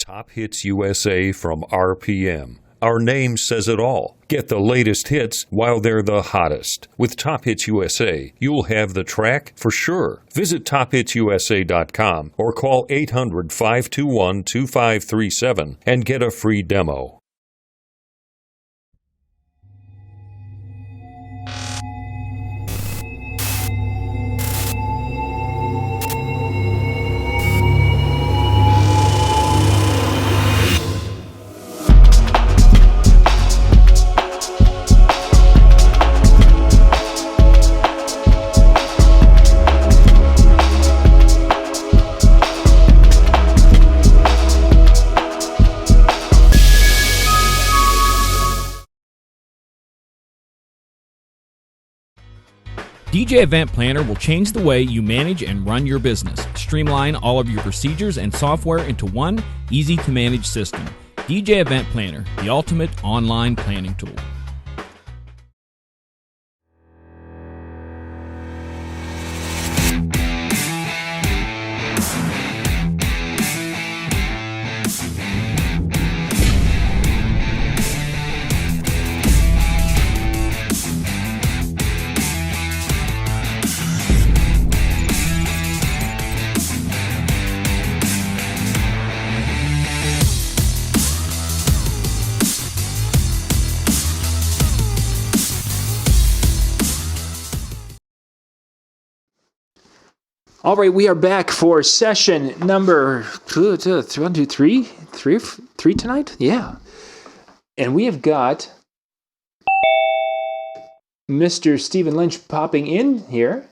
Top Hits USA from RPM. Our name says it all. Get the latest hits while they're the hottest. With Top Hits USA, you'll have the track for sure. Visit tophitsusa.com or call 800-521-2537 and get a free demo. DJ Event Planner will change the way you manage and run your business. Streamline all of your procedures and software into one easy-to-manage system. DJ Event Planner, the ultimate online planning tool. All right, we are back for session number 1, 2, 3 tonight? Yeah. And we have got Mr. Stephen Lynch popping in here.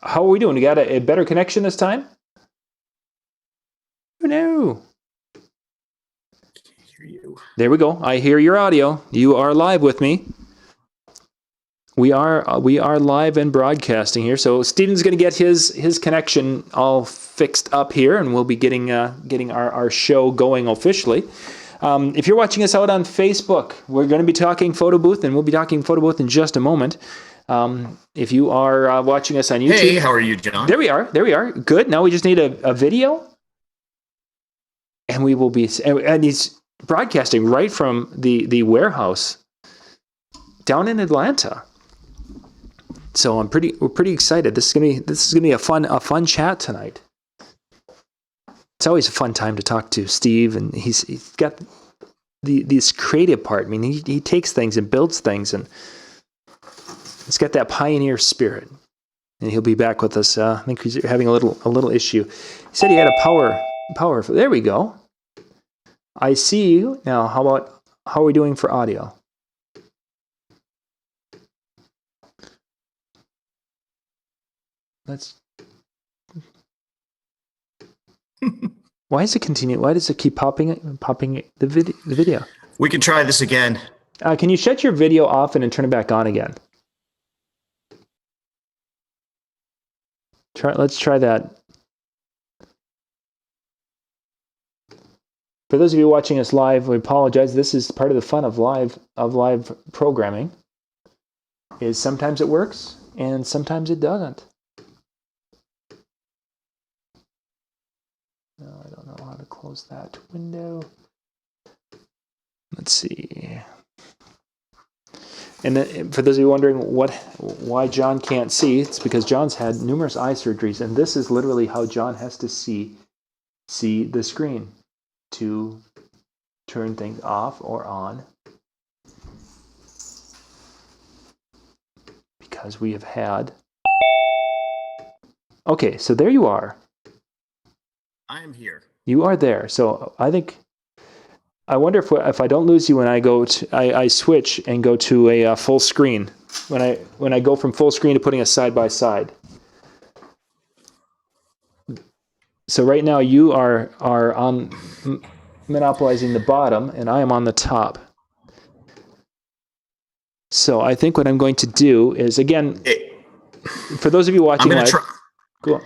How are we doing? We got a better connection this time? Oh, no. Can't hear you. There we go. I hear your audio. You are live with me. We are live and broadcasting here. So Stephen's going to get his connection all fixed up here, and we'll be getting our show going officially. If you're watching us out on Facebook, we're going to be talking photo booth, and we'll be talking photo booth in just a moment. If you are watching us on YouTube, hey, how are you, John? There we are. Good. Now we just need a video, and we will be. And he's broadcasting right from the warehouse down in Atlanta. So we're pretty excited. This is gonna be a fun chat tonight. It's always a fun time to talk to Steve, and he's got this creative part. I mean, he takes things and builds things, and he's got that pioneer spirit. And he'll be back with us. I think he's having a little issue. He said he had a power. There we go. I see you now. How are we doing for audio? Why does it continue? Why does it keep popping the video? We can try this again. Can you shut your video off and then turn it back on again? Let's try that. For those of you watching us live, we apologize. This is part of the fun of live programming. Is sometimes it works and sometimes it doesn't. No, I don't know how to close that window. Let's see. And then, for those of you wondering why John can't see, it's because John's had numerous eye surgeries, and this is literally how John has to see the screen to turn things off or on, because we have had. Okay, so there you are. I am here. You are there. So I wonder if I don't lose you when I go to I switch and go to a full screen when I go from full screen to putting us side by side. So right now you are on monopolizing the bottom, and I am on the top. So I think what I'm going to do is, again, for those of you watching live, go on.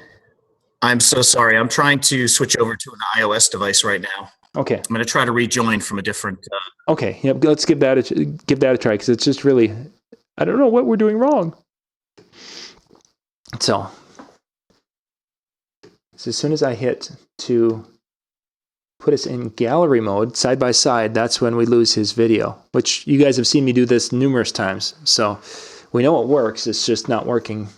I'm so sorry. I'm trying to switch over to an iOS device right now. Okay. I'm going to try to rejoin from a different. Okay. Yep. Let's give that a try, because it's just really, I don't know what we're doing wrong. So as soon as I hit to put us in gallery mode side by side, that's when we lose his video, which you guys have seen me do this numerous times. So we know it works. It's just not working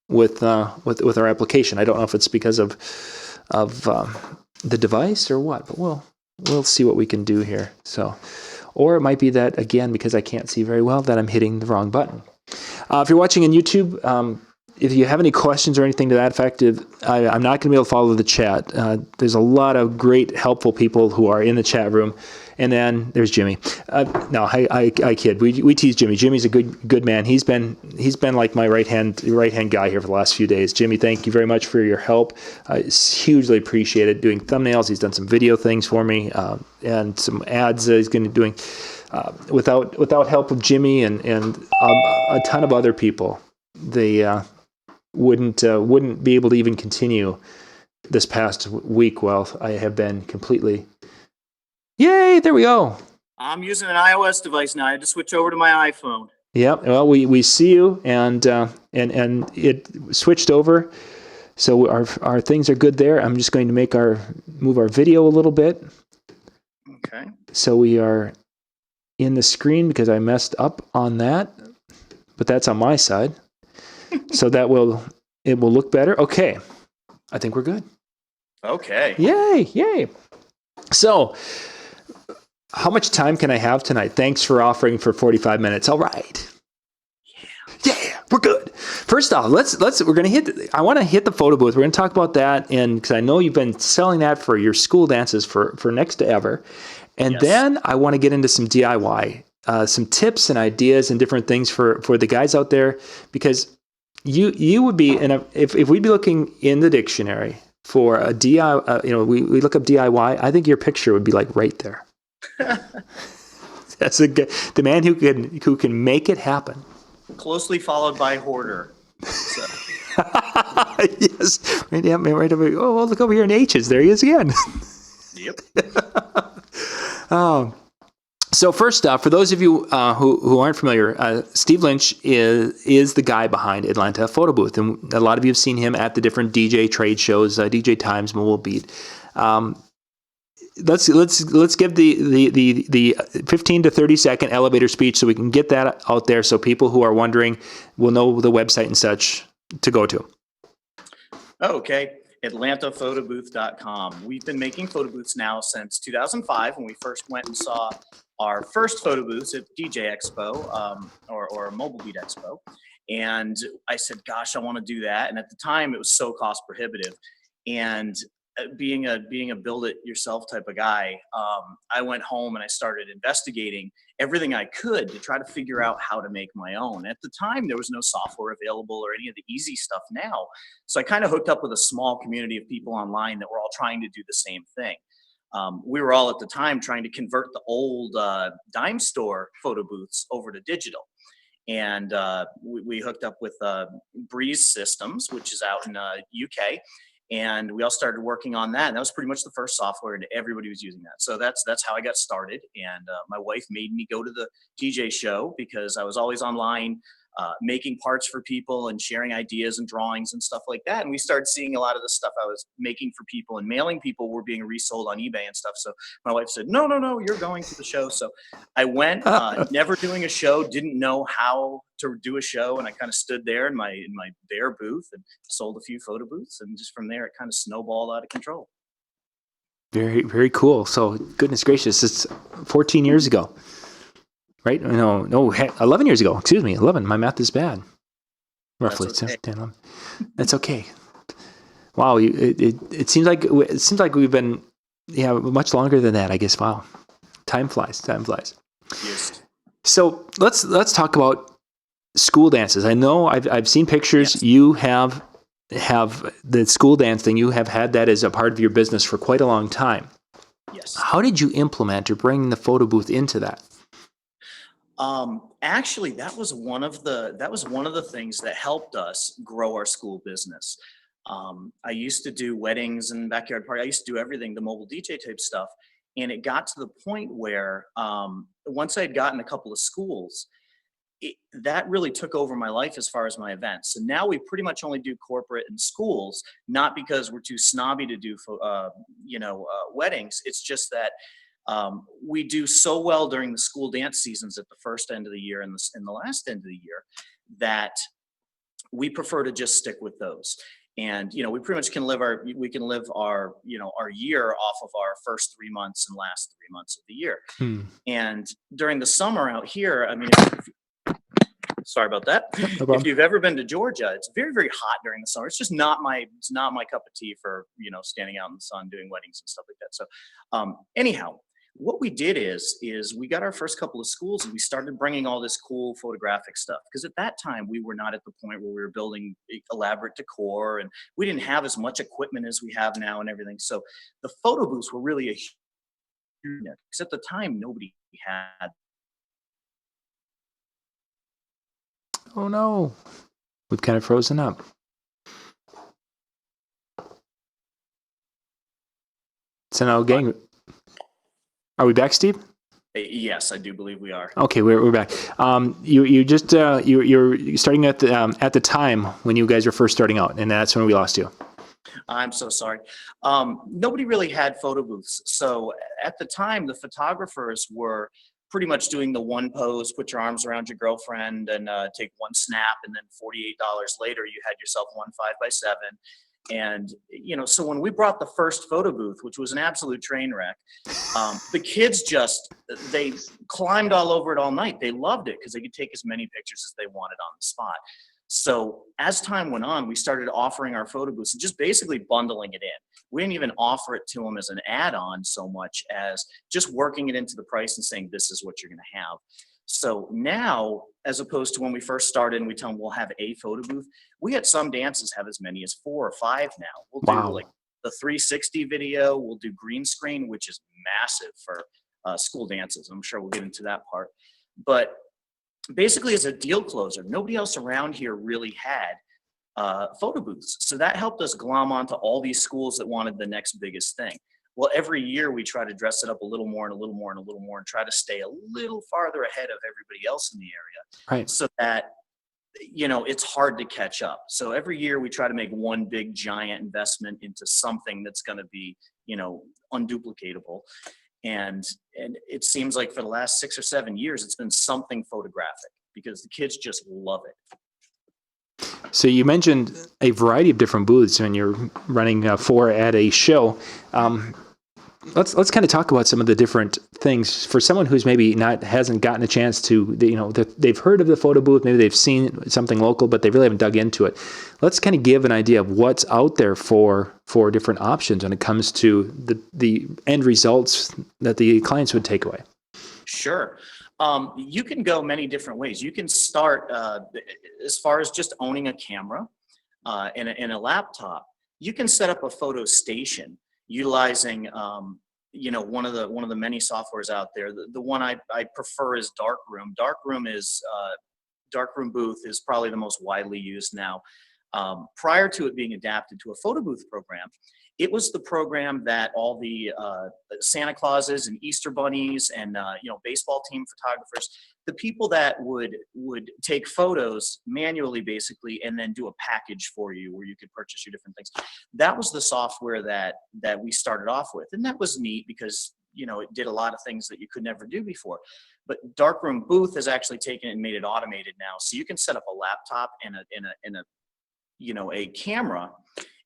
with our application. I don't know if it's because of the device or what, but we'll see what we can do here. So, or it might be that, again, because I can't see very well, that I'm hitting the wrong button. If you're watching on YouTube, if you have any questions or anything to that effect, I'm not going to be able to follow the chat. There's a lot of great, helpful people who are in the chat room. And then there's Jimmy. No, I kid. We tease Jimmy. Jimmy's a good man. He's been like my right hand guy here for the last few days. Jimmy, thank you very much for your help. It's hugely appreciated. Doing thumbnails, he's done some video things for me, and some ads he's going to be doing. Without help of Jimmy and a ton of other people, they wouldn't be able to even continue this past week while I have been completely. Yay, there we go. I'm using an iOS device now. I had to switch over to my iPhone. Yep. Well, we see you, and it switched over, so our things are good there. I'm just going to move our video a little bit. Okay. So we are in the screen because I messed up on that, but that's on my side. So it will look better. Okay. I think we're good. Okay. Yay. So, how much time can I have tonight? Thanks for offering for 45 minutes. All right. Yeah, we're good. First off, I want to hit the photo booth. We're going to talk about that, and because I know you've been selling that for your school dances for next to ever. And Yes. then I want to get into some DIY, some tips and ideas and different things for the guys out there, because you would be if we'd be looking in the dictionary for a DIY, we look up DIY, I think your picture would be like right there. That's the man who can make it happen. Closely followed by hoarder. So, Yes. Right over. Oh, look over here in H's. There he is again. yep. So first off, for those of you who aren't familiar, Steve Lynch is the guy behind Atlanta Photo Booth, and a lot of you have seen him at the different DJ trade shows, DJ Times, Mobile Beat. Let's give the 15 to 30 second elevator speech so we can get that out there, so people who are wondering will know the website and such to go to. Okay. AtlantaPhotobooth.com. We've been making photo booths now since 2005 when we first went and saw our first photo booths at DJ Expo or Mobile Beat Expo. And I said, gosh, I want to do that. And at the time it was so cost prohibitive. And being a build it yourself type of guy, I went home and I started investigating everything I could to try to figure out how to make my own. At the time, there was no software available or any of the easy stuff now. So I kind of hooked up with a small community of people online that were all trying to do the same thing. We were all at the time trying to convert the old dime store photo booths over to digital. And we hooked up with Breeze Systems, which is out in UK. And we all started working on that. And that was pretty much the first software, and everybody was using that. So that's how I got started. And my wife made me go to the DJ show because I was always online making parts for people and sharing ideas and drawings and stuff like that. And we started seeing a lot of the stuff I was making for people and mailing people were being resold on eBay and stuff. So my wife said, no, you're going to the show. So I went, never doing a show, didn't know how to do a show. And I kind of stood there in my bare booth and sold a few photo booths. And just from there, it kind of snowballed out of control. Very, very cool. So goodness gracious, it's 14 years ago. Right? No, 11 years ago. Excuse me, 11. My math is bad. Roughly. That's okay. 10, 11. That's okay. Wow, it seems like we've been much longer than that, I guess. Wow. Time flies. Yes. So let's talk about school dances. I know I've seen pictures. Yes. You have the school dance thing. You have had that as a part of your business for quite a long time. Yes. How did you implement or bring the photo booth into that? Actually, that was one of the things that helped us grow our school business. I used to do weddings and backyard parties. I used to do everything, the mobile DJ type stuff. And it got to the point where once I had gotten a couple of schools, that really took over my life as far as my events. So now we pretty much only do corporate and schools, not because we're too snobby to do, weddings. It's just that we do so well during the school dance seasons at the first end of the year and the last end of the year that we prefer to just stick with those. And we pretty much can live our year off of our first 3 months and last 3 months of the year. And during the summer out here, I mean, sorry about that. No problem. If you've ever been to Georgia, it's very, very hot during the summer. It's just not my cup of tea for standing out in the sun doing weddings and stuff like that. So anyhow, what we did is we got our first couple of schools and we started bringing all this cool photographic stuff, because at that time we were not at the point where we were building elaborate decor and we didn't have as much equipment as we have now and everything. So the photo booths were really a huge, because at the time nobody had. Oh no, we've kind of frozen up. So now, gang, are we back, Steve? Yes, I do believe we are. Okay, we're back. You're starting at the time when you guys were first starting out, and that's when we lost you. I'm so sorry. Nobody really had photo booths. So at the time, the photographers were pretty much doing the one pose, put your arms around your girlfriend and take one snap. And then $48 later, you had yourself one 5x7. And, so when we brought the first photo booth, which was an absolute train wreck, the kids they climbed all over it all night. They loved it because they could take as many pictures as they wanted on the spot. So as time went on, we started offering our photo booths and just basically bundling it in. We didn't even offer it to them as an add-on so much as just working it into the price and saying, this is what you're going to have. So now, as opposed to when we first started and we tell them we'll have a photo booth, we had some dances have as many as 4 or 5 now. We'll do like the 360 video. We'll do green screen, which is massive for school dances. I'm sure we'll get into that part. But basically, as a deal closer, nobody else around here really had photo booths. So that helped us glom onto all these schools that wanted the next biggest thing. Well, every year we try to dress it up a little more and a little more and a little more and try to stay a little farther ahead of everybody else in the area. Right. So that, it's hard to catch up. So every year we try to make one big giant investment into something that's going to be, unduplicatable. And it seems like for the last 6 or 7 years, it's been something photographic because the kids just love it. So you mentioned a variety of different booths when you're running 4 at a show. Let's kind of talk about some of the different things for someone who's maybe hasn't gotten a chance to, they've heard of the photo booth, maybe they've seen something local, but they really haven't dug into it. Let's kind of give an idea of what's out there for different options when it comes to the end results that the clients would take away. Sure. You can go many different ways. You can start as far as just owning a camera and a laptop. You can set up a photo station utilizing one of the many softwares out there. The one I prefer is Darkroom. Darkroom Booth is probably the most widely used now. Prior to it being adapted to a photo booth program, it was the program that all the Santa Clauses and Easter bunnies and baseball team photographers, the people that would take photos manually basically and then do a package for you where you could purchase your different things. That was the software that we started off with, and that was neat because it did a lot of things that you could never do before. But Darkroom Booth has actually taken it and made it automated now, so you can set up a laptop and a camera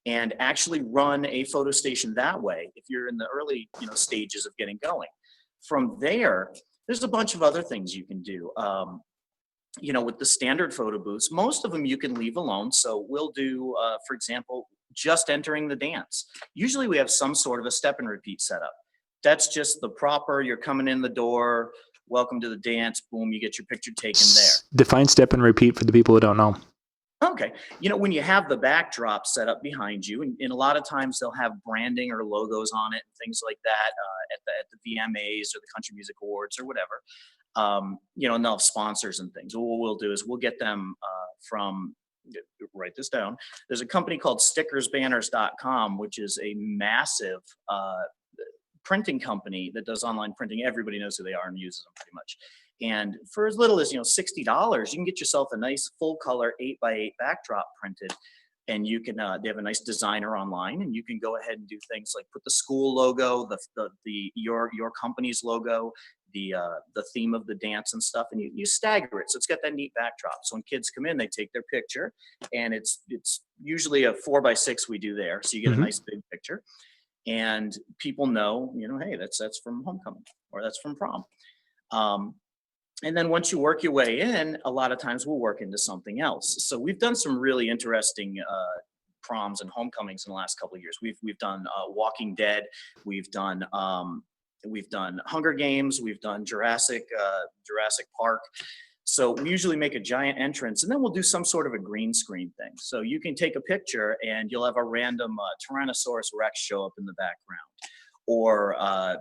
and actually run a photo station that way if you're in the early stages of getting going. From there, there's a bunch of other things you can do. With the standard photo booths, most of them you can leave alone. So we'll do, for example, just entering the dance. Usually we have some sort of a step and repeat setup. That's just the proper, you're coming in the door, welcome to the dance, boom, you get your picture taken there. Define step and repeat for the people who don't know. Okay. When you have the backdrop set up behind you, and a lot of times they'll have branding or logos on it and things like that at the VMAs or the Country Music Awards or whatever, and they'll have sponsors and things. What we'll do is we'll get them from, write this down, there's a company called stickersbanners.com, which is a massive printing company that does online printing. Everybody knows who they are and uses them pretty much. And for as little as, $60, you can get yourself a nice full color 8x8 backdrop printed. And you can, they have a nice designer online, and you can go ahead and do things like put the school logo, your company's logo, the theme of the dance and stuff, and you stagger it. So it's got that neat backdrop. So when kids come in, they take their picture, and it's usually a 4x6 we do there. So you get a nice big picture, and people know, hey, that's from homecoming, or that's from prom. And then once you work your way in, a lot of times we'll work into something else. So we've done some really interesting proms and homecomings in the last couple of years. We've done Walking Dead, we've done Hunger Games, we've done Jurassic Park. So we usually make a giant entrance, and then we'll do some sort of a green screen thing. So you can take a picture, and you'll have a random Tyrannosaurus Rex show up in the background, or a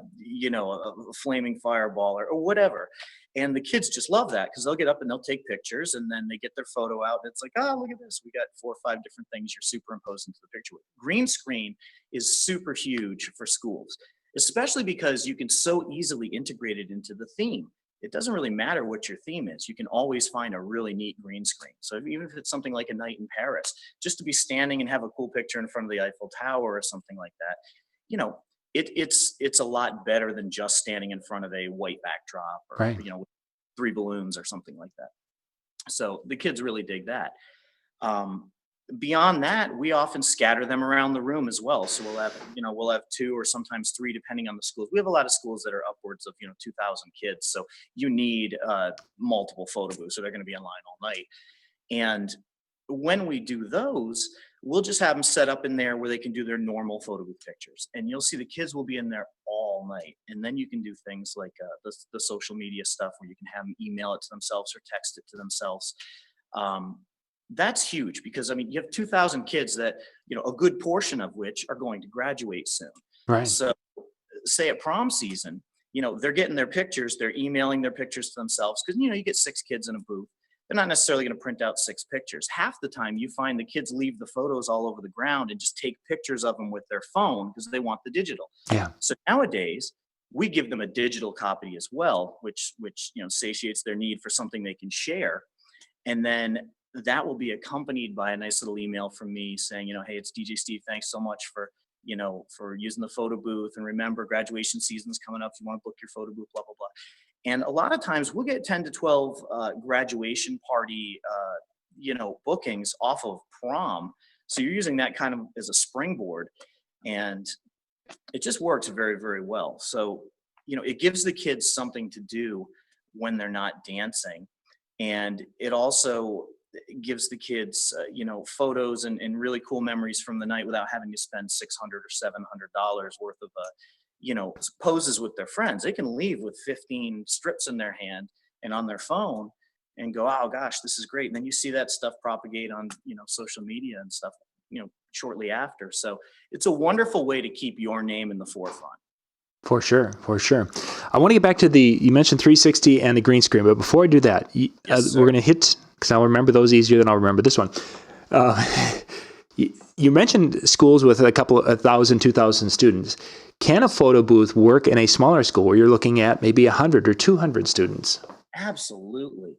flaming fireball, or whatever. And the kids just love that, because they'll get up and they'll take pictures, and then they get their photo out, and it's like, oh, look at this. We got 4 or 5 different things you're superimposing into the picture with. Green screen is super huge for schools, especially because you can so easily integrate it into the theme. It doesn't really matter what your theme is. You can always find a really neat green screen. So even if it's something like A Night in Paris, just to be standing and have a cool picture in front of the Eiffel Tower or something like that, it's a lot better than just standing in front of a white backdrop, or Right. with 3 balloons or something like that. So the kids really dig that. Beyond that, we often scatter them around the room as well. So we'll have 2 or sometimes 3, depending on the schools. We have a lot of schools that are upwards of 2,000 kids. So you need multiple photo booths, so they're going to be online all night. And when we do those, we'll just have them set up in there where they can do their normal photo booth pictures. And you'll see the kids will be in there all night. And then you can do things like the social media stuff, where you can have them email it to themselves or text it to themselves. That's huge, because you have 2,000 kids that, a good portion of which are going to graduate soon. Right. So say at prom season, they're getting their pictures, they're emailing their pictures to themselves, because, you get 6 kids in a booth. They're not necessarily going to print out 6 pictures. Half the time you find the kids leave the photos all over the ground and just take pictures of them with their phone, because they want the digital. Yeah. So nowadays we give them a digital copy as well, which satiates their need for something they can share. And then that will be accompanied by a nice little email from me saying, hey, it's DJ Steve. Thanks so much for using the photo booth. And remember, graduation season's coming up. If you want to book your photo booth, blah, blah, blah. And a lot of times we'll get 10 to 12 graduation party, bookings off of prom. So you're using that kind of as a springboard, and it just works very, very well. So, it gives the kids something to do when they're not dancing. And it also gives the kids, photos and really cool memories from the night without having to spend $600 or $700 worth of poses with their friends. They can leave with 15 strips in their hand and on their phone and go, oh gosh, this is great. And then you see that stuff propagate on, social media and stuff, shortly after. So it's a wonderful way to keep your name in the forefront. For sure. I want to get back to you mentioned 360 and the green screen, but before I do that, Yes, we're going to hit, because I'll remember those easier than I'll remember this one. You mentioned schools with 1,000, 2,000 students. Can a photo booth work in a smaller school where you're looking at maybe 100 or 200 students? Absolutely.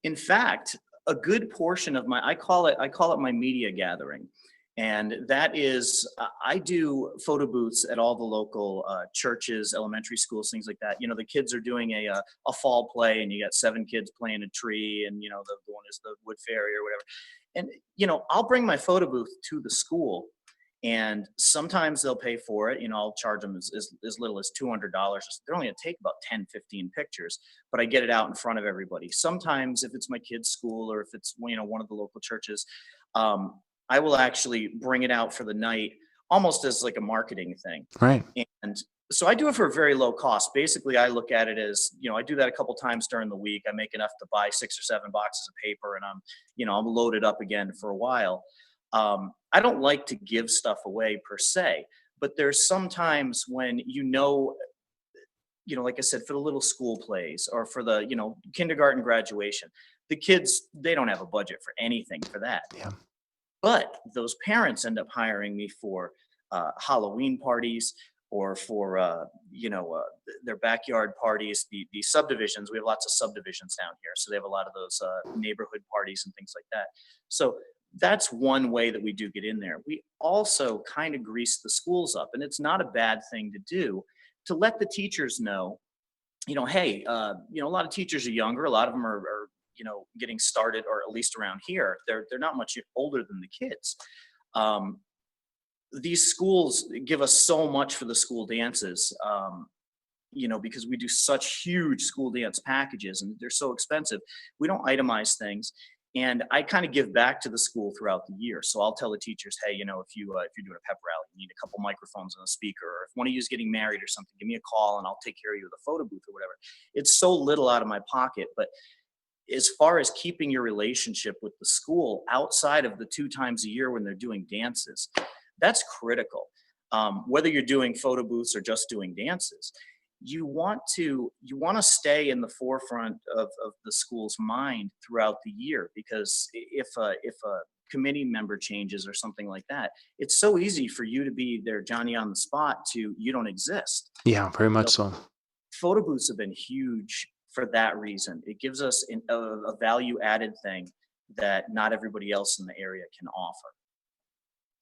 In fact, a good portion of I call it my media gathering. And that is, I do photo booths at all the local churches, elementary schools, things like that. The kids are doing a fall play, and you got 7 kids playing a tree, and, the one is the wood fairy or whatever. And, I'll bring my photo booth to the school, and sometimes they'll pay for it. I'll charge them as little as $200. They're only going to take about 10, 15 pictures, but I get it out in front of everybody. Sometimes if it's my kid's school, or if it's, one of the local churches, I will actually bring it out for the night, almost as like a marketing thing. Right. And so I do it for a very low cost. Basically, I look at it as, I do that a couple times during the week. I make enough to buy 6 or 7 boxes of paper, and I'm loaded up again for a while. I don't like to give stuff away per se, but there's sometimes when, like I said, for the little school plays, or for the, kindergarten graduation, the kids, they don't have a budget for anything for that. Yeah. But those parents end up hiring me for Halloween parties, or for their backyard parties, the subdivisions. We have lots of subdivisions down here, so they have a lot of those neighborhood parties and things like that. So that's one way that we do get in there. We also kind of grease the schools up, and it's not a bad thing to do, to let the teachers know, hey, a lot of teachers are younger. A lot of them are getting started, or at least around here, they're not much older than the kids. These schools give us so much for the school dances, because we do such huge school dance packages and they're so expensive. We don't itemize things. And I kind of give back to the school throughout the year. So I'll tell the teachers, hey, if you're doing a pep rally, you need a couple microphones and a speaker, or if one of you is getting married or something, give me a call and I'll take care of you with a photo booth or whatever. It's so little out of my pocket, but as far as keeping your relationship with the school outside of the 2 times a year when they're doing dances, that's critical. Whether you're doing photo booths or just doing dances, you want to stay in the forefront of the school's mind throughout the year, because if a committee member changes or something like that, it's so easy for you to be their Johnny on the spot to you don't exist. Yeah, very much so. Photo booths have been huge for that reason. It gives us a value added thing that not everybody else in the area can offer.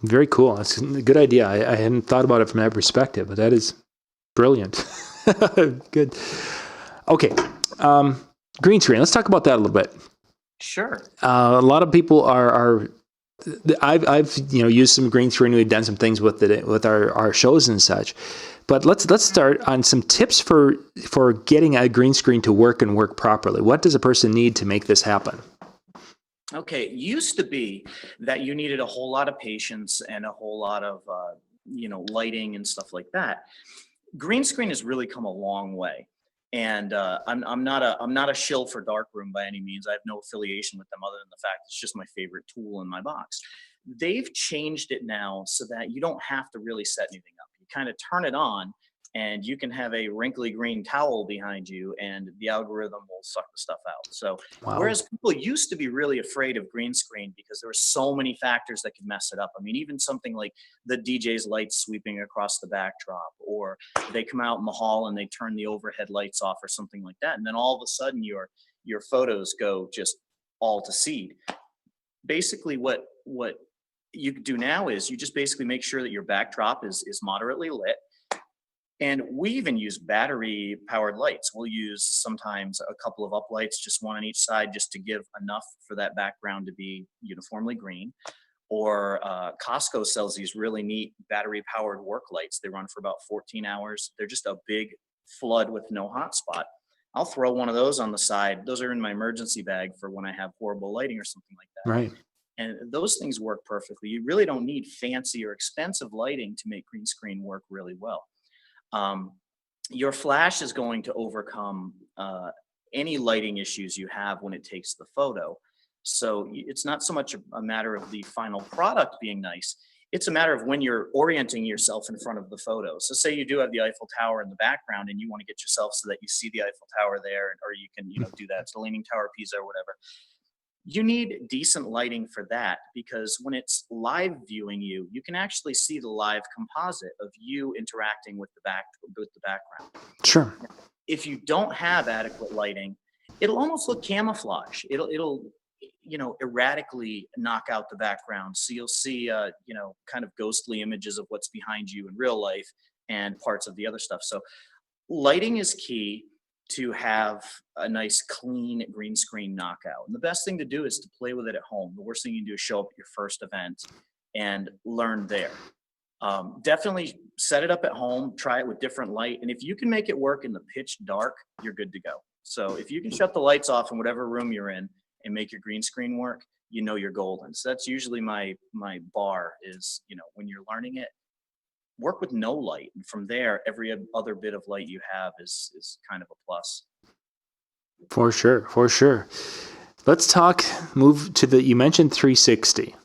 Very cool. That's a good idea. I hadn't thought about it from that perspective, but that is brilliant. Good. Okay. Green screen. Let's talk about that a little bit. Sure. A lot of people are I've used some green screen. We've done some things with it with our shows and such. But let's start on some tips for getting a green screen to work and work properly. What does a person need to make this happen? Okay, it used to be that you needed a whole lot of patience and a whole lot of lighting and stuff like that. Green screen has really come a long way, and I'm not a shill for darkroom by any means. I have no affiliation with them other than the fact it's just my favorite tool in my box. They've changed it now so that you don't have to really set anything up. You kind of turn it on, and you can have a wrinkly green towel behind you and the algorithm will suck the stuff out. So Wow. Whereas people used to be really afraid of green screen because there were so many factors that could mess it up. I mean, even something like the DJ's lights sweeping across the backdrop, or they come out in the hall and they turn the overhead lights off or something like that. And then all of a sudden your photos go just all to seed. Basically what you do now is you just basically make sure that your backdrop is moderately lit. And we even use battery powered lights. We'll use sometimes a couple of uplights, just one on each side, just to give enough for that background to be uniformly green. Or Costco sells these really neat battery powered work lights. They run for about 14 hours. They're just a big flood with no hotspot. I'll throw one of those on the side. Those are in my emergency bag for when I have horrible lighting or something like that. Right. And those things work perfectly. You really don't need fancy or expensive lighting to make green screen work really well. Your flash is going to overcome any lighting issues you have when it takes the photo. So it's not so much a matter of the final product being nice. It's a matter of when you're orienting yourself in front of the photo. So say you do have the Eiffel Tower in the background and you want to get yourself so that you see the Eiffel Tower there, or you can do that to the Leaning Tower of Pisa or whatever. You need decent lighting for that, because when it's live viewing you can actually see the live composite of you interacting with the background. Sure. If you don't have adequate lighting, it'll almost look camouflage. It'll erratically knock out the background. So you'll see kind of ghostly images of what's behind you in real life and parts of the other stuff. So lighting is key to have a nice clean green screen knockout. And the best thing to do is to play with it at home. The worst thing you can do is show up at your first event and learn there. Definitely set it up at home, try it with different light. And if you can make it work in the pitch dark, you're good to go. So if you can shut the lights off in whatever room you're in and make your green screen work, you're golden. So that's usually my bar is, when you're learning it, work with no light. And from there, every other bit of light you have is kind of a plus. For sure. Let's move to you mentioned 360.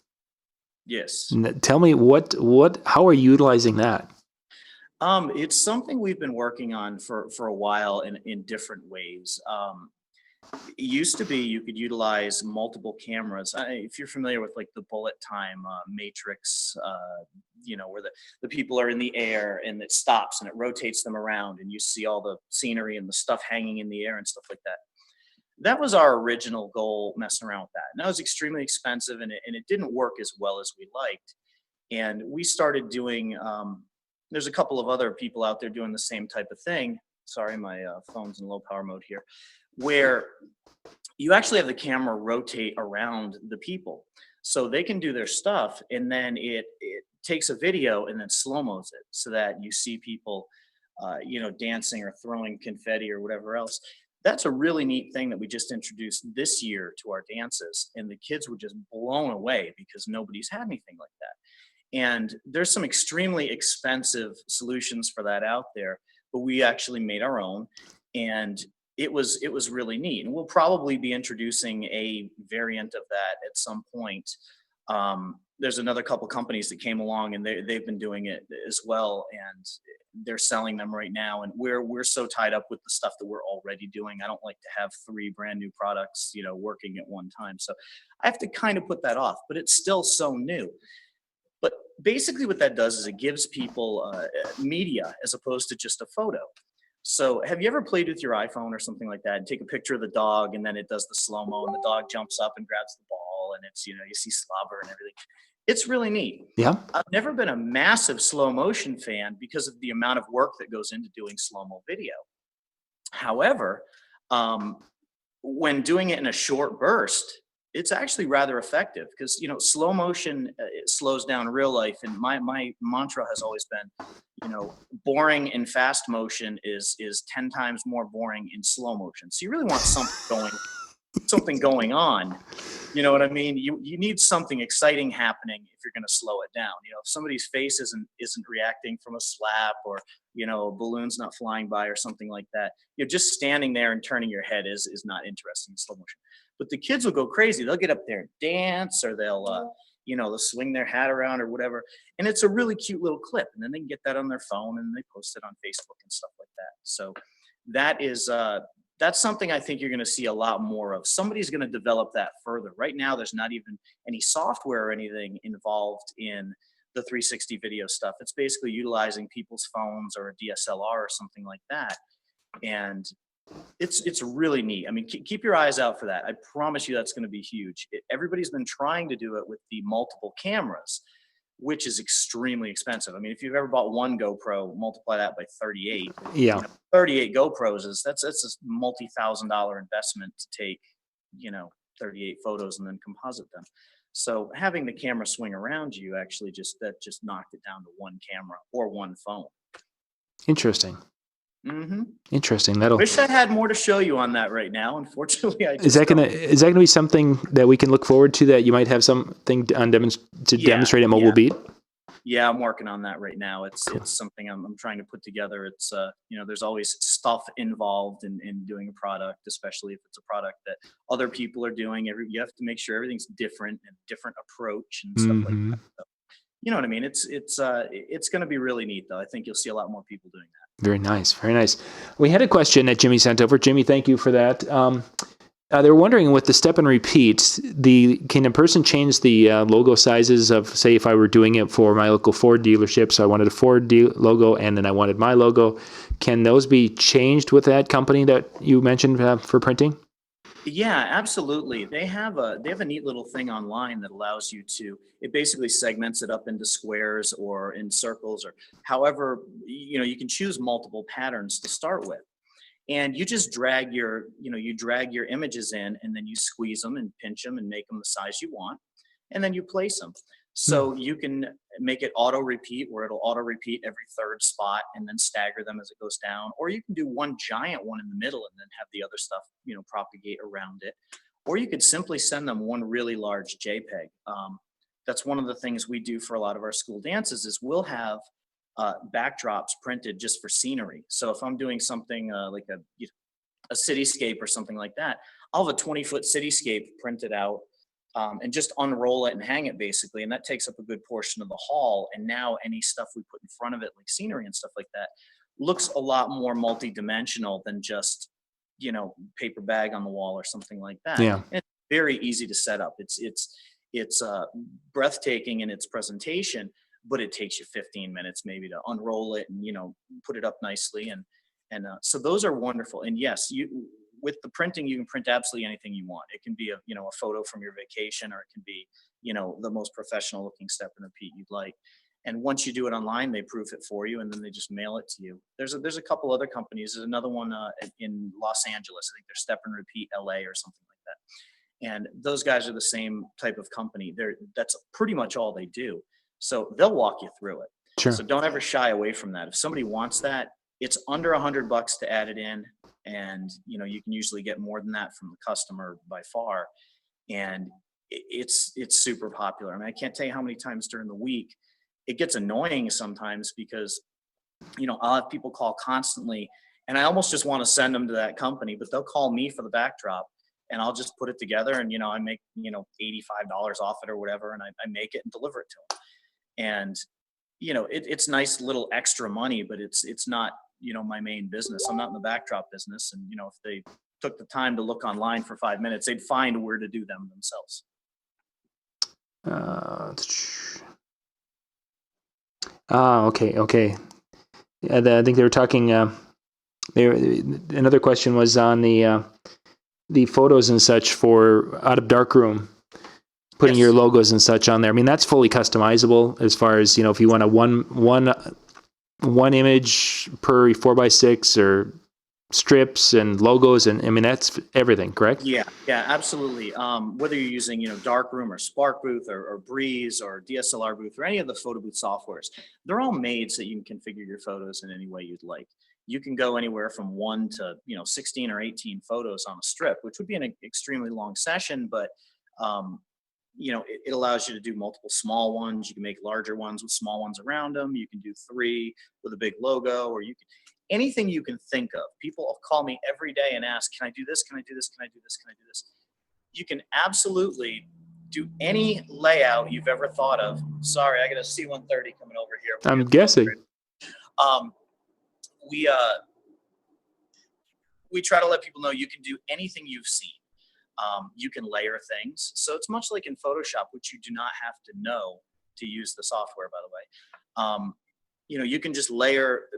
Yes. Tell me how are you utilizing that? It's something we've been working on for a while in different ways. It used to be you could utilize multiple cameras. If you're familiar with like the bullet time matrix, where the people are in the air and it stops and it rotates them around and you see all the scenery and the stuff hanging in the air and stuff like that. That was our original goal, messing around with that. And that was extremely expensive, and it didn't work as well as we liked. And we started doing, there's a couple of other people out there doing the same type of thing. Sorry, my phone's in low power mode here, where you actually have the camera rotate around the people. So they can do their stuff, and then it takes a video and then slow-mos it so that you see people, dancing or throwing confetti or whatever else. That's a really neat thing that we just introduced this year to our dances, and the kids were just blown away because nobody's had anything like that. And there's some extremely expensive solutions for that out there, but we actually made our own, and it was really neat. And we'll probably be introducing a variant of that at some point. There's another couple companies that came along, and they've been doing it as well, and they're selling them right now. And we're so tied up with the stuff that we're already doing. I don't like to have 3 brand new products, working at one time. So I have to kind of put that off, but it's still so new. But basically what that does is it gives people media as opposed to just a photo. So have you ever played with your iPhone or something like that and take a picture of the dog, and then it does the slow-mo and the dog jumps up and grabs the ball, and it's, you see slobber and everything. It's really neat. Yeah. I've never been a massive slow motion fan because of the amount of work that goes into doing slow-mo video. However, when doing it in a short burst, it's actually rather effective because, slow motion, it slows down real life. And my mantra has always been, boring in fast motion is 10 times more boring in slow motion. So you really want something going on. You know what I mean? You need something exciting happening if you're going to slow it down. If somebody's face isn't reacting from a slap, or a balloon's not flying by or something like that, just standing there and turning your head is not interesting in slow motion. But the kids will go crazy. They'll get up there and dance, or they'll they'll swing their hat around or whatever. And it's a really cute little clip. And then they can get that on their phone and they post it on Facebook and stuff like that. So that's something I think you're going to see a lot more of. Somebody's going to develop that further. Right now, there's not even any software or anything involved in the 360 video stuff. It's basically utilizing people's phones or a DSLR or something like that. And it's really neat. I mean, keep your eyes out for that. I promise you that's going to be huge. Everybody's been trying to do it with the multiple cameras, which is extremely expensive. I mean, if you've ever bought one GoPro, multiply that by 38. Yeah. 38 GoPros that's a multi-$1,000 investment to take, 38 photos and then composite them. So having the camera swing around you actually just knocked it down to one camera or one phone. Interesting. Mm-hmm. Interesting. Wish I had more to show you on that right now. Unfortunately, I just is that gonna be something that we can look forward to, that you might have something on demonstrate at Mobile Beat? Yeah, I'm working on that right now. It's something I'm trying to put together. It's there's always stuff involved in doing a product, especially if it's a product that other people are doing. You have to make sure everything's different and different approach and stuff like that. So, you know what I mean? It's going to be really neat, though. I think you'll see a lot more people doing that. Very nice. Very nice. We had a question that Jimmy sent over. Jimmy, thank you for that. They were wondering, with the step and repeat, can a person change the logo sizes of, say, if I were doing it for my local Ford dealership, so I wanted a Ford logo and then I wanted my logo, can those be changed with that company that you mentioned for printing? Yeah, absolutely. They have a neat little thing online that allows you to, it basically segments it up into squares or in circles, or however, you can choose multiple patterns to start with. And you just drag your images in, and then you squeeze them and pinch them and make them the size you want. And then you place them. So you can make it auto repeat, where it'll auto repeat every third spot and then stagger them as it goes down. Or you can do one giant one in the middle and then have the other stuff, propagate around it. Or you could simply send them one really large JPEG. That's one of the things we do for a lot of our school dances, is we'll have backdrops printed just for scenery. So if I'm doing something like a cityscape or something like that, I'll have a 20-foot cityscape printed out and just unroll it and hang it, basically. And that takes up a good portion of the hall. And now any stuff we put in front of it, like scenery and stuff like that, looks a lot more multi-dimensional than just paper bag on the wall or something like that. Yeah. And it's very easy to set up. It's breathtaking in its presentation, but it takes you 15 minutes maybe to unroll it and put it up nicely. And so those are wonderful. And yes, with the printing, you can print absolutely anything you want. It can be a photo from your vacation, or it can be the most professional looking step and repeat you'd like. And once you do it online, they proof it for you, and then they just mail it to you. There's a couple other companies. There's another one in Los Angeles. I think they're Step and Repeat LA or something like that. And those guys are the same type of company. That's pretty much all they do. So they'll walk you through it. Sure. So don't ever shy away from that. If somebody wants that, it's under $100 to add it in, and you can usually get more than that from the customer by far. And it's super popular. I mean, I can't tell you how many times during the week it gets annoying sometimes, because I'll have people call constantly, and I almost just want to send them to that company, but they'll call me for the backdrop, and I'll just put it together, and I make $85 off it or whatever, and I make it and deliver it to them. And it's nice little extra money, but it's not my main business. I'm not in the backdrop business, and if they took the time to look online for 5 minutes, they'd find where to do them themselves. Okay. I think they were talking. Another question was on the photos and such for out of darkroom, putting Yes. your logos and such on there. I mean, that's fully customizable as far as if you want a one image per 4x6 or strips and logos, and I mean that's everything, correct? Yeah, absolutely. Whether you're using Darkroom or Spark Booth or Breeze or DSLR Booth or any of the photo booth softwares, they're all made so you can configure your photos in any way you'd like. You can go anywhere from 1 to 16 or 18 photos on a strip, which would be an extremely long session, but it allows you to do multiple small ones. You can make larger ones with small ones around them. You can do 3 with a big logo, or anything you can think of. People call me every day and ask, can I do this? Can I do this? Can I do this? Can I do this? You can absolutely do any layout you've ever thought of. Sorry, I got a C-130 coming over here. I'm guessing. We try to let people know you can do anything you've seen. You can layer things. So it's much like in Photoshop, which you do not have to know to use the software, by the way. You can just layer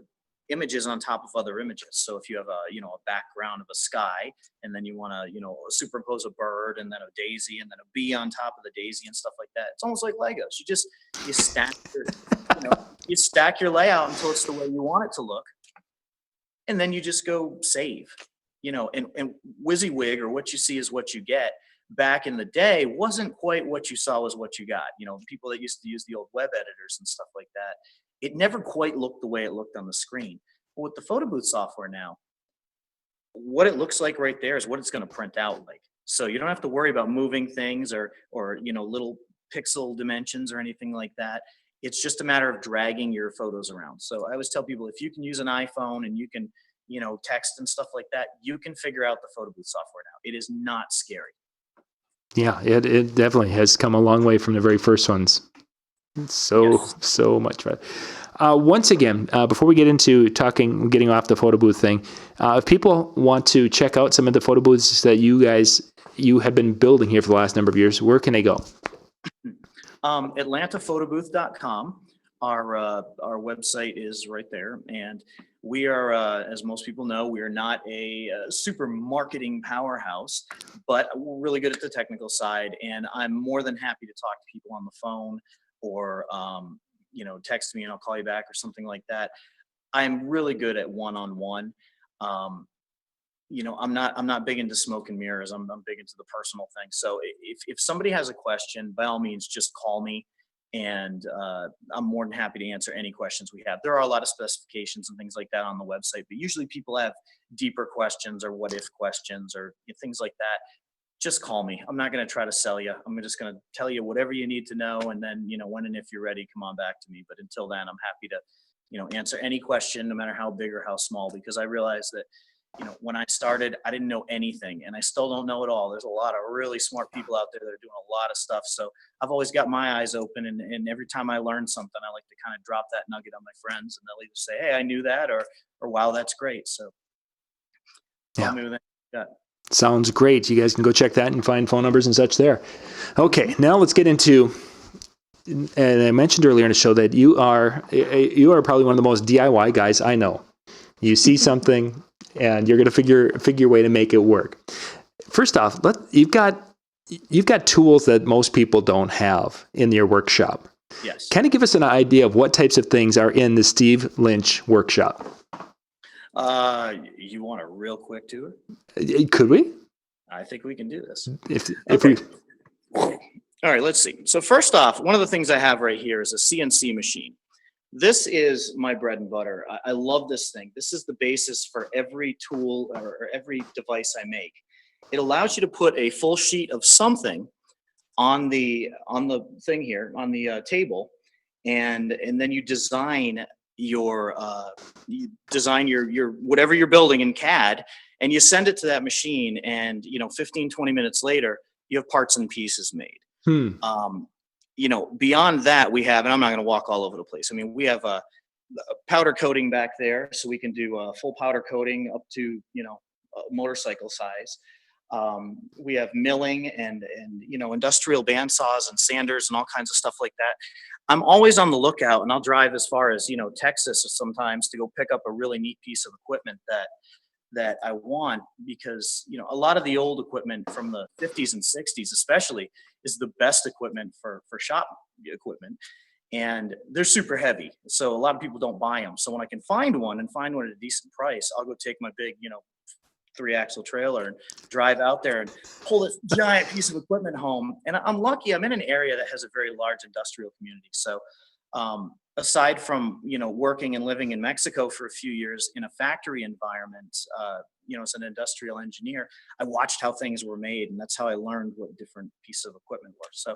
images on top of other images. So if you have a background of a sky, and then you want to superimpose a bird and then a daisy and then a bee on top of the daisy and stuff like that, it's almost like Legos. You stack you stack your layout until it's the way you want it to look, and then you just go save. And WYSIWYG, or what you see is what you get, back in the day wasn't quite what you saw was what you got. People that used to use the old web editors and stuff like that, it never quite looked the way it looked on the screen. But with the photo booth software now, what it looks like right there is what it's going to print out like. So you don't have to worry about moving things or little pixel dimensions or anything like that. It's just a matter of dragging your photos around. So I always tell people, if you can use an iPhone and you can text and stuff like that, you can figure out the photo booth software now. It is not scary. Yeah, it definitely has come a long way from the very first ones. It's so much better. Once again, before we get into getting off the photo booth thing, if people want to check out some of the photo booths that you have been building here for the last number of years, where can they go? AtlantaPhotobooth.com. Our website is right there, and we are, as most people know, we are not a super marketing powerhouse, but we're really good at the technical side, and I'm more than happy to talk to people on the phone, or text me and I'll call you back or something like that. I'm really good at one-on-one. I'm not big into smoke and mirrors. I'm big into the personal thing. So if somebody has a question, by all means, just call me, and I'm more than happy to answer any questions we have. There are a lot of specifications and things like that on the website, but usually people have deeper questions or what if questions or things like that. Just call me. I'm not going to try to sell you. I'm just going to tell you whatever you need to know, and then when and if you're ready, come on back to me. But until then, I'm happy to answer any question, no matter how big or how small, because I realize that when I started, I didn't know anything, and I still don't know it all. There's a lot of really smart people out there that are doing a lot of stuff. So I've always got my eyes open, and every time I learn something, I like to kind of drop that nugget on my friends, and they'll either say, "Hey, I knew that," or "Wow, that's great." So Yeah. call me with any Yeah. Sounds great. You guys can go check that and find phone numbers and such there. Okay, now let's get into, and I mentioned earlier in the show that you are probably one of the most DIY guys I know. You see something and you're going to figure a way to make it work. First off, you've got tools that most people don't have in your workshop. Yes. Kind of give us an idea of what types of things are in the Steve Lynch workshop. You want a real quick tour? Could we? I think we can do this. If we. All right, let's see. So first off, one of the things I have right here is a CNC machine. This is my bread and butter. I love this thing. This is the basis for every tool or every device I make. It allows you to put a full sheet of something on the thing here, on the table, and then you design your whatever you're building in CAD, and you send it to that machine, and 15-20 minutes later you have parts and pieces made. Beyond that, we have, and I'm not going to walk all over the place. I mean, we have a powder coating back there, so we can do a full powder coating up to motorcycle size. We have milling and industrial bandsaws and sanders and all kinds of stuff like that. I'm always on the lookout, and I'll drive as far as Texas sometimes to go pick up a really neat piece of equipment that I want, because a lot of the old equipment from the 50s and 60s especially is the best equipment for shop equipment, and they're super heavy, so a lot of people don't buy them. So when I can find one at a decent price, I'll go take my big 3-axle trailer and drive out there and pull this giant piece of equipment home. And I'm lucky, I'm in an area that has a very large industrial community. So aside from working and living in Mexico for a few years in a factory environment, as an industrial engineer, I watched how things were made, and that's how I learned what different pieces of equipment were. So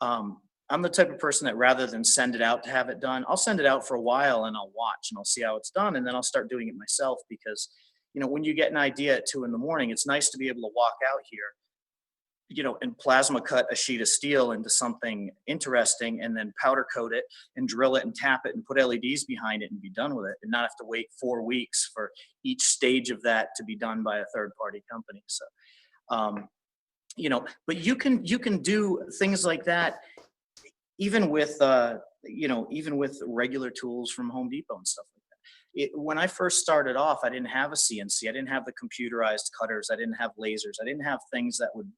I'm the type of person that rather than send it out to have it done, I'll send it out for a while and I'll watch and I'll see how it's done, and then I'll start doing it myself. Because when you get an idea at 2 a.m, it's nice to be able to walk out here, and plasma cut a sheet of steel into something interesting, and then powder coat it and drill it and tap it and put LEDs behind it and be done with it, and not have to wait 4 weeks for each stage of that to be done by a third-party company. So, but you can do things like that even with regular tools from Home Depot and stuff like that. When I first started off, I didn't have a CNC. I didn't have the computerized cutters. I didn't have lasers. I didn't have things that would,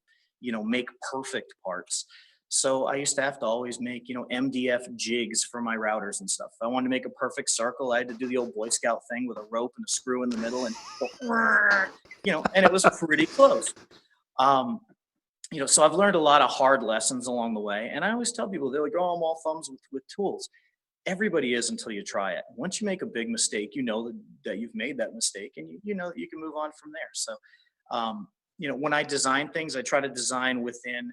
make perfect parts. So I used to have to always make, MDF jigs for my routers and stuff. If I wanted to make a perfect circle, I had to do the old Boy Scout thing with a rope and a screw in the middle and, and it was pretty close. So I've learned a lot of hard lessons along the way. And I always tell people, they're like, oh, I'm all thumbs with tools. Everybody is until you try it. Once you make a big mistake, that you've made that mistake, and you know that you can move on from there. So, when I design things, I try to design within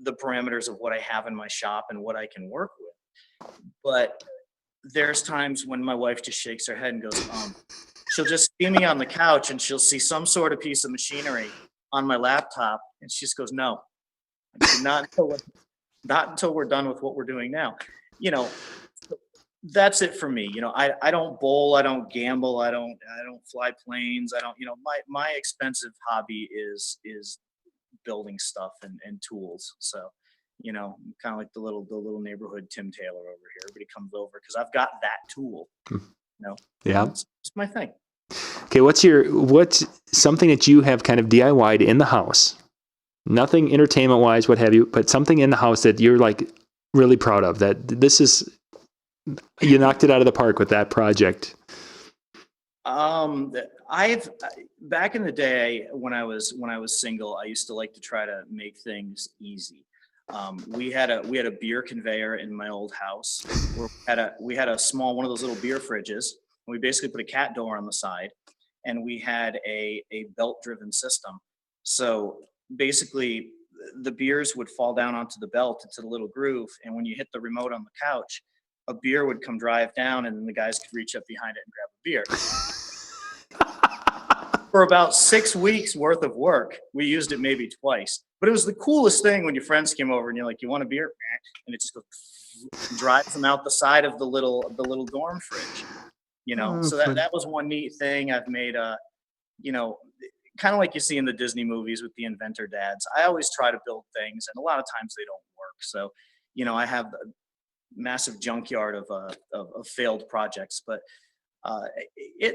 the parameters of what I have in my shop and what I can work with. But there's times when my wife just shakes her head and goes, she'll just see me on the couch and she'll see some sort of piece of machinery on my laptop, and she just goes, no, not until we're done with what we're doing now. That's it for me. I don't bowl, I don't gamble, I don't fly planes. I don't, my expensive hobby is building stuff and tools. So, kind of like the little neighborhood Tim Taylor over here. Everybody comes over because I've got that tool. Yeah, it's my thing. Okay, what's something that you have kind of DIY'd in the house? Nothing entertainment wise, what have you, but something in the house that you're like really proud of, that this is, you knocked it out of the park with that project. Back in the day when I was single, I used to like to try to make things easy. We had a beer conveyor in my old house. We had a small one of those little beer fridges. And we basically put a cat door on the side, and we had a belt-driven system. So basically, the beers would fall down onto the belt into the little groove, and when you hit the remote on the couch, a beer would come drive down, and then the guys could reach up behind it and grab a beer. For about 6 weeks worth of work, we used it maybe twice. But it was the coolest thing when your friends came over and you're like, you want a beer? And it just goes and drives them out the side of the little dorm fridge. So that was one neat thing. I've made kind of like you see in the Disney movies with the inventor dads. I always try to build things, and a lot of times they don't work. So, I have a massive junkyard of failed projects, but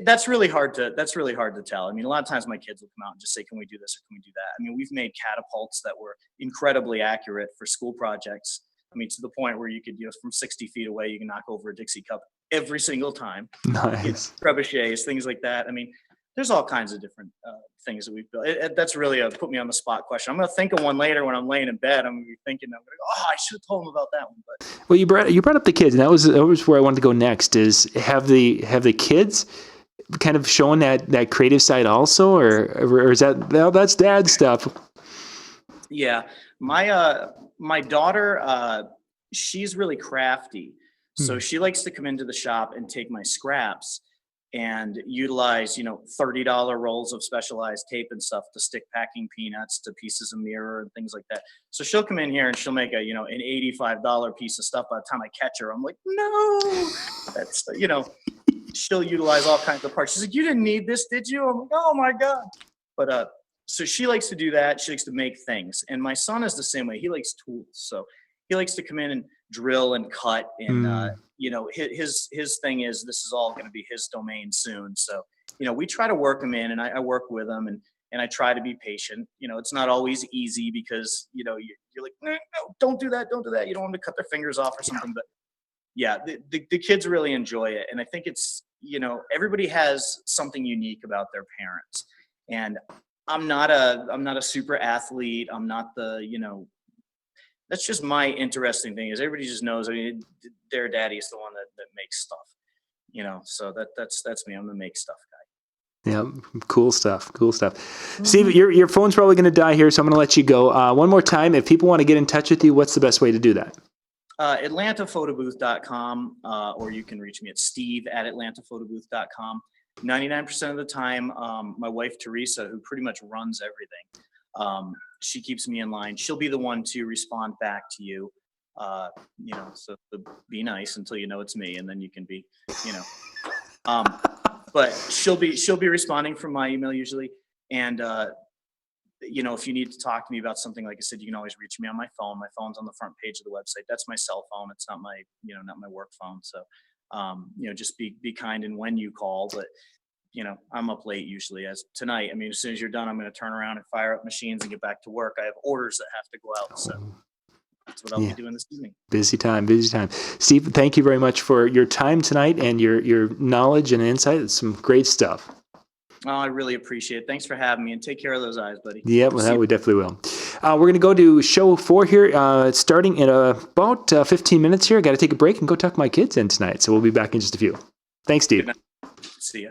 that's really hard to tell. I mean, a lot of times my kids will come out and just say, "Can we do this or can we do that?" I mean, we've made catapults that were incredibly accurate for school projects. I mean, to the point where you could, from 60 feet away, you can knock over a Dixie cup every single time. Nice. Trebuchets, things like that. I mean, there's all kinds of different things that we've built. That's really a put me on the spot question. I'm going to think of one later when I'm laying in bed. I'm going to be thinking, I should have told him about that one. But Well, you brought up the kids, and that was where I wanted to go next. Is have the kids kind of showing that creative side also, or is that's dad stuff? Yeah, my daughter, she's really crafty, so she likes to come into the shop and take my scraps and utilize, $30 rolls of specialized tape and stuff to stick packing peanuts to pieces of mirror and things like that. So she'll come in here and she'll make an $85 piece of stuff. By the time I catch her, I'm like, no, that's, she'll utilize all kinds of parts. She's like, you didn't need this, did you? I'm like, oh my God. But, so she likes to do that. She likes to make things. And my son is the same way. He likes tools. So he likes to come in and drill and cut. And, his thing is, this is all going to be his domain soon. So, we try to work him in, and I work with him, and I try to be patient. It's not always easy because, you're like, no, don't do that. Don't do that. You don't want them to cut their fingers off or something. But yeah, the kids really enjoy it. And I think it's, everybody has something unique about their parents. And I'm not a super athlete. I'm not that's just my interesting thing is everybody just knows, their daddy is the one that makes stuff, so that's me. I'm the make stuff guy. Yeah. Cool stuff. Steve, your phone's probably going to die here, so I'm going to let you go. One more time, if people want to get in touch with you, what's the best way to do that? AtlantaPhotobooth.com, or you can reach me at steve@AtlantaPhotobooth.com. 99% of the time, my wife, Teresa, who pretty much runs everything, she keeps me in line. She'll be the one to respond back to you, so be nice until it's me, and then you can be, but she'll be responding from my email usually. And, if you need to talk to me about something, like I said, you can always reach me on my phone. My phone's on the front page of the website. That's my cell phone. It's not my, not my work phone. So, just be kind and when you call, but I'm up late usually. As tonight, as soon as you're done, I'm going to turn around and fire up machines and get back to work. I have orders that have to go out. So that's what I'll be doing this evening. Busy time. Steve, thank you very much for your time tonight and your knowledge and insight. It's some great stuff. Oh, I really appreciate it. Thanks for having me, and take care of those eyes, buddy. Yeah, well, that we definitely will. We're going to go to show 4 here, starting in about 15 minutes here. I got to take a break and go tuck my kids in tonight. So we'll be back in just a few. Thanks, Steve. Good night. See ya.